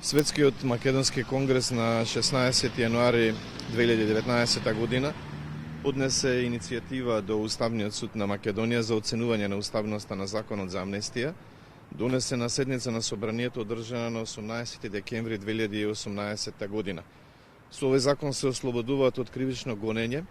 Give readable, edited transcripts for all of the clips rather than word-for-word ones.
Светскиот македонски конгрес на 16 јануари 2019 година поднесе иницијатива до Уставниот суд на Македонија за оценување на уставноста на законот за амнестија, донесе на седница на собранието одржана на 18 декември 2018 година. Со овој закон се ослободуваат од кривично гонење,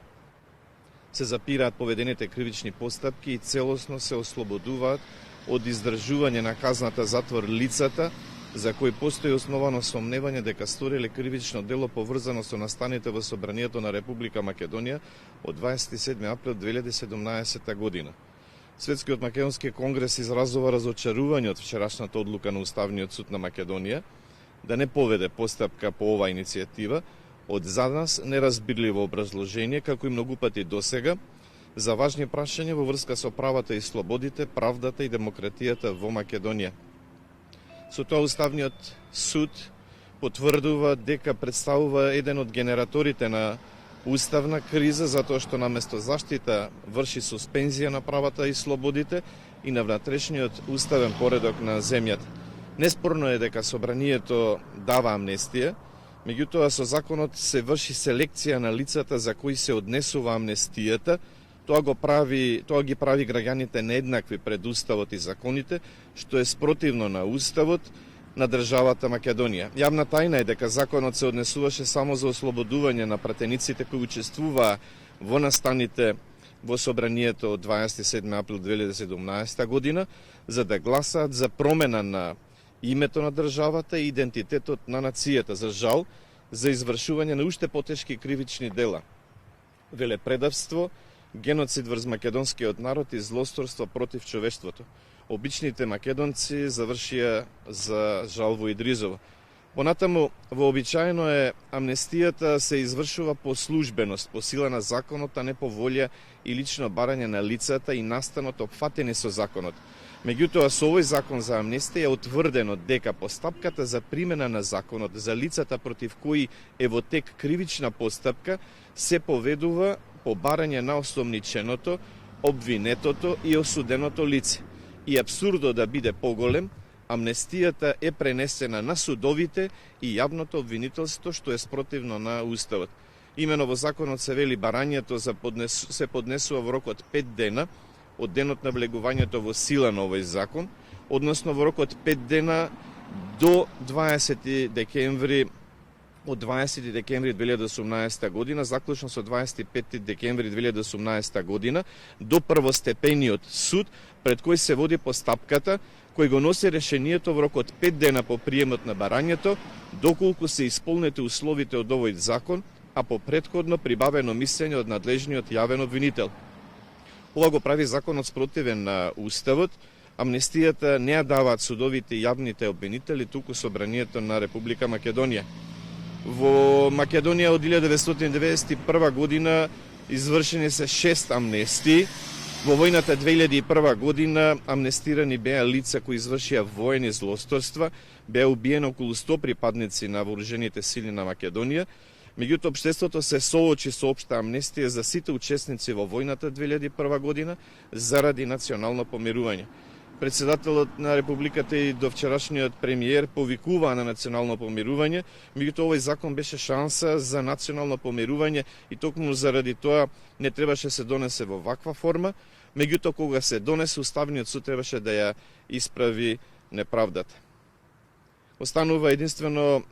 се запираат поведените кривични постапки и целосно се ослободуваат од издржување на казната затвор лицата за кои постои основано сомневање дека сториле кривично дело поврзано со настаните во собранието на Република Македонија од 27 април 2017 година. Светскиот македонски конгрес изразува разочарување од вчерашната одлука на Уставниот суд на Македонија да не поведе постапка по оваа иницијатива од за нас неразбирливо образложение, како и многу пати досега, за важни прашања во врска со правата и слободите, правдата и демократијата во Македонија. Со тоа Уставниот суд потврдува дека представува еден од генераторите на уставна криза, затоа што наместо заштита врши суспензија на правата и слободите и на внатрешниот уставен поредок на земјата. Неспорно е дека собранието дава амнестија, меѓутоа со законот се врши селекција на лицата за кои се однесува амнестијата. Тоа ги прави граѓаните нееднакви пред уставот и законите, што е спротивно на уставот на државата Македонија. Јавна тајна е дека законот се однесуваше само за ослободување на пратениците кои учествуваа во настаните во собранието од 27 април 2017 година, за да гласаат за промена на името на државата и идентитетот на нацијата, за жал, за извршување на уште потешки кривични дела. Велепредавство, геноцид врз македонскиот народ и злосторство против човештвото. Обичните македонци завршија за жал во Идризово. Понатаму, вообичаено е амнестијата се извршува по службеност, по сила на законот, а не по волја и лично барање на лицата и настанот опфатени со законот. Меѓутоа, со овој закон за амнестија е утврдено дека постапката за примена на законот за лицата против кои е во тек кривична постапка се поведува по барање на осомниченото, обвинетото и осуденото лице. И апсурдо да биде поголем, амнестијата е пренесена на судовите и јавното обвинителство, што е спротивно на уставот. Имено во законот се вели барањето се поднесува во рок од 5 дена од денот на влегувањето во сила на овој закон, односно во рок од 5 дена до 20 декември од 20 декември 2018 година, заклучно со 25 декември 2018 година, до првостепениот суд, пред кој се води постапката, кој го носи решението во рок од 5 дена по приемот на барањето, доколку се исполнети условите од овој закон, а по претходно прибавено мислење од надлежниот јавен обвинител. Ова го прави законот спротивен на уставот. Амнестијата не ја даваат судовите и јавните обвинители, туку собранието на Република Македонија. Во Македонија од 1991 година извршени се 6 амнестии. Во војната 2001 година амнестирани беа лица кои извршија воени злосторства, беа убиени околу 100 припадници на вооружените сили на Македонија. Меѓутоа, општеството се соочи со општа амнестија за сите учесници во војната 2001 година заради национално помирување. Председателот на Републиката и до вчерашниот премиер повикуваа на национално помирување, меѓутоа овој закон беше шанса за национално помирување и токму заради тоа не требаше се донесе во ваква форма, меѓутоа кога се донесе, Уставниот суд требаше да ја исправи неправдата. Останува единствено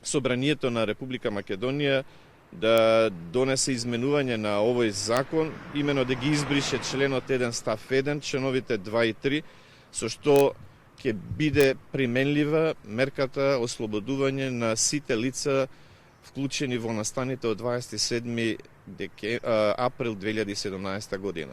собранието на Република Македонија да донесе изменување на овој закон, имено да ги избрише членот 1 став 1, членовите 2 и 3, со што ќе биде применлива мерката ослободување на сите лица вклучени во настаните од 27 април 2017 година.